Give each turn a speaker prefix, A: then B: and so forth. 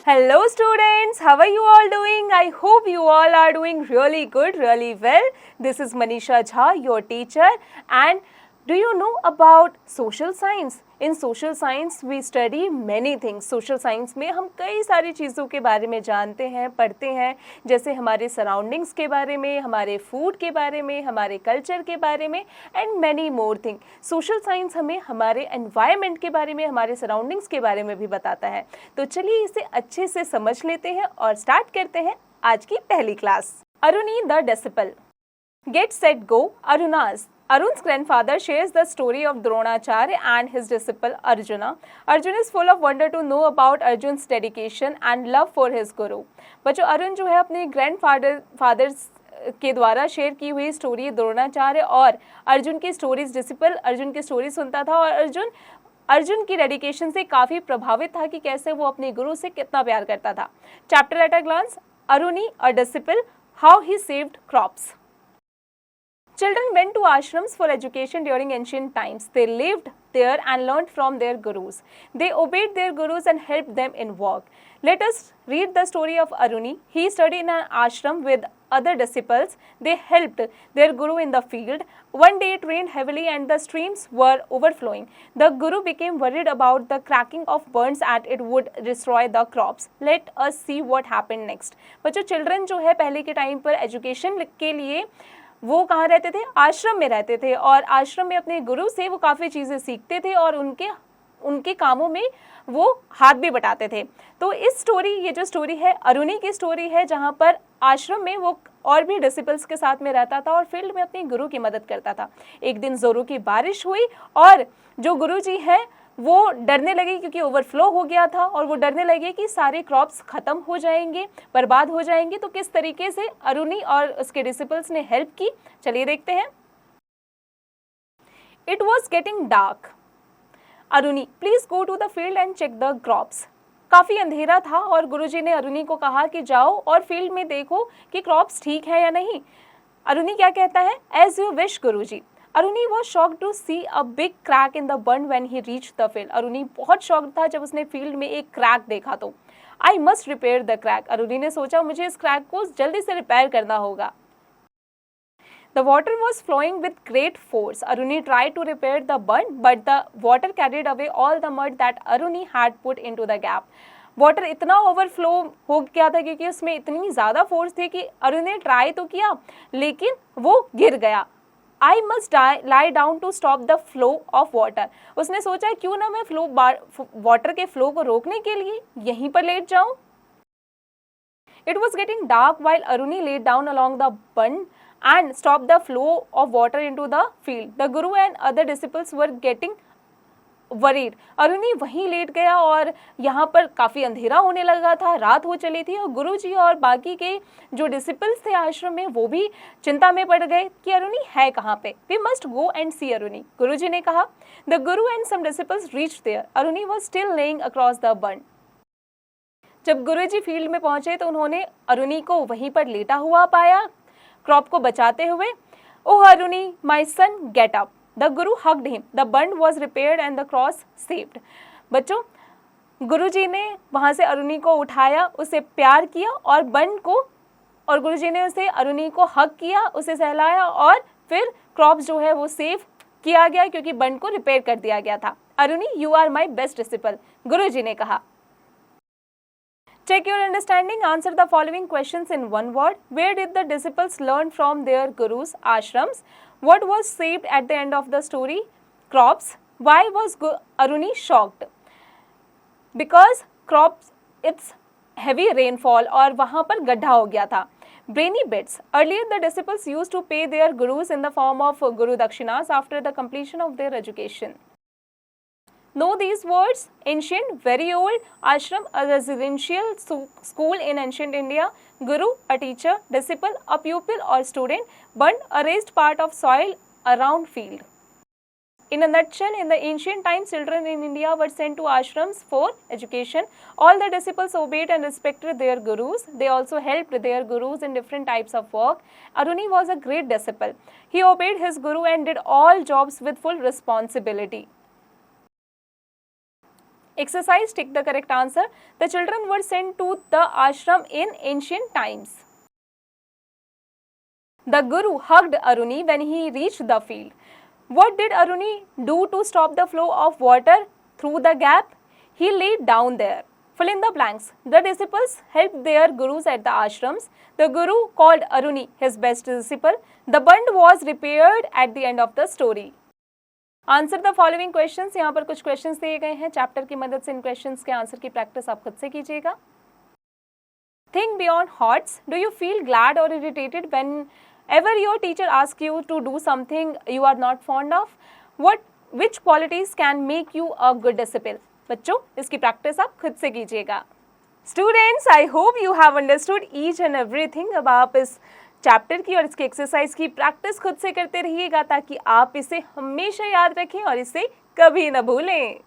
A: Hello students, how are you all doing? I hope you all are doing really good, really well. This is Manisha Jha, your teacher, and do you know about social science? In social science we study many things. Social science में हम कई सारी चीज़ों के बारे में जानते हैं, पढ़ते हैं, जैसे हमारे सराउंडिंग्स के बारे में, हमारे फूड के बारे में, हमारे कल्चर के बारे में and many more thing. Social science हमें हमारे एनवायरनमेंट के बारे में, हमारे सराउंडिंग्स के बारे में भी बताता है. तो चलिए इसे अच्छे से समझ लेते हैं और स्टार्ट करते हैं आज की पहली class. Aruni the disciple. Get set go, Arunas. Arun's grandfather shares the story of Dronacharya and his disciple Arjuna. Arjun is full of wonder to know about Arjun's dedication and love for his guru. बच्चों, अरुण जो है अपने grandfather के द्वारा share की हुई story Dronacharya और अर्जुन की स्टोरीज, डिसिपल अर्जुन की स्टोरी सुनता था और अर्जुन की डेडिकेशन से काफ़ी प्रभावित था कि कैसे वो अपने गुरु से कितना प्यार करता था. Chapter at a glance, Aruni a disciple, how he saved crops. Children went to ashrams for education during ancient times. They lived there and learned from their gurus. They obeyed their gurus and helped them in work. Let us read the story of Aruni. He studied in an ashram with other disciples. They helped their guru in the field. One day it rained heavily and the streams were overflowing. The guru became worried about the cracking of burns and it would destroy the crops. Let us see what happened next. बच्चों, children जो है पहले के time पर education के लिए वो कहाँ रहते थे? आश्रम में रहते थे और आश्रम में अपने गुरु से वो काफ़ी चीज़ें सीखते थे और उनके कामों में वो हाथ भी बटाते थे. तो इस स्टोरी, ये जो स्टोरी है अरुणी की स्टोरी है, जहाँ पर आश्रम में वो और भी डिसिपल्स के साथ में रहता था और फील्ड में अपने गुरु की मदद करता था. एक दिन जोरों की बारिश हुई और जो गुरु जी हैं वो डरने लगे क्योंकि ओवरफ्लो हो गया था और वो डरने लगे कि सारे क्रॉप्स ख़त्म हो जाएंगे, बर्बाद हो जाएंगे. तो किस तरीके से अरुणी और उसके डिसिपल्स ने हेल्प की, चलिए देखते हैं. It was getting dark. Aruni, please go to the field and check the crops. काफ़ी अंधेरा था और गुरुजी ने अरुणी को कहा कि जाओ और फील्ड में देखो कि क्रॉप्स ठीक है या नहीं. अरुणी क्या कहता है? As you wish guruji. Aruni was shocked to see a big crack in the burn when he reached the field. Aruni बहुत शॉक था जब उसने फील्ड में एक क्रैक देखा तो. I must repair the crack. Aruni ने सोचा मुझे इस क्रैक को जल्दी से रिपेयर करना होगा. The water was flowing with great force. Aruni tried to repair the burn, but the water carried away all the mud that Aruni had put into the gap. Water इतना overflow हो गया था क्योंकि उसमें इतनी ज़्यादा फोर्स थी कि अरुण ने ट्राई तो किया लेकिन वो गिर गया. I must lie down to stop the flow of water. उसने सोचा क्यों ना मैं वाटर के फ्लो को रोकने के लिए यहीं पर लेट जाऊं. It was getting dark while Aruni laid down along the burn and stopped the flow of water into the field. The guru and other disciples were getting worried. Aruni वहीं late गया और यहाँ पर काफ़ी अंधेरा होने लगा था, रात हो चली थी और गुरुजी और बाकी के जो डिसिपल्स थे आश्रम में वो भी चिंता में पड़ गए कि अरुणी है कहाँ पे. We must go and see Aruni, गुरुजी ने कहा. The guru and some disciples reached there. Aruni was still lying across the burn. जब गुरुजी फील्ड में पहुंचे तो उन्होंने अरुणी को वहीं पर लेटा हुआ पाया, क्रॉप को बचाते हुए. Oh Aruni, my son, get up. The guru hugged him. The burn was repaired and the cross saved. बच्चों, गुरुजी ने वहाँ से अरुणी को उठाया, उसे प्यार किया और गुरुजी ने उसे अरुणी को हग किया, उसे सहलाया और फिर क्रॉप्स जो है वो सेव किया गया क्योंकि बर्न को रिपेयर कर दिया गया था. Aruni, you are my best disciple, गुरुजी ने कहा. Check your understanding. Answer the following questions in one word. Where did the disciples learn from their gurus' ashrams? What was saved at the end of the story? Crops. Why was Aruni shocked? Because crops, it's heavy rainfall और वहाँ पर गड्ढा हो गया था. Brainy bits. Earlier the disciples used to pay their gurus in the form of guru dakshinas after the completion of their education. Know these words: ancient, very old, ashram, a residential school in ancient India, guru, a teacher, disciple, a pupil or student, burn, a raised part of soil around field. In a nutshell, in the ancient times, children in India were sent to ashrams for education. All the disciples obeyed and respected their gurus. They also helped their gurus in different types of work. Aruni was a great disciple. He obeyed his guru and did all jobs with full responsibility. Exercise, tick the correct answer. The children were sent to the ashram in ancient times. The Guru hugged Aruni when he reached the field. What did Aruni do to stop the flow of water through the gap? He laid down there. Fill in the blanks. The disciples helped their gurus at the ashrams. The Guru called Aruni his best disciple. The bund was repaired at the end of the story. Answer the following questions. यहाँ पर कुछ questions दिए गए हैं, chapter की मदद से इन क्वेश्चंस के आंसर की प्रैक्टिस आप खुद से कीजिएगा। Think beyond HOTS. Do you feel glad और irritated whenever your teacher ask you to do something you are not fond of? Which qualities can make you a good disciple? बच्चों, इसकी practice आप खुद से कीजिएगा। Students, I hope you have understood each and everything. अब आप इस chapter की और इसकी एक्सरसाइज की प्रैक्टिस खुद से करते रहिएगा ताकि आप इसे हमेशा याद रखें और इसे कभी न भूलें।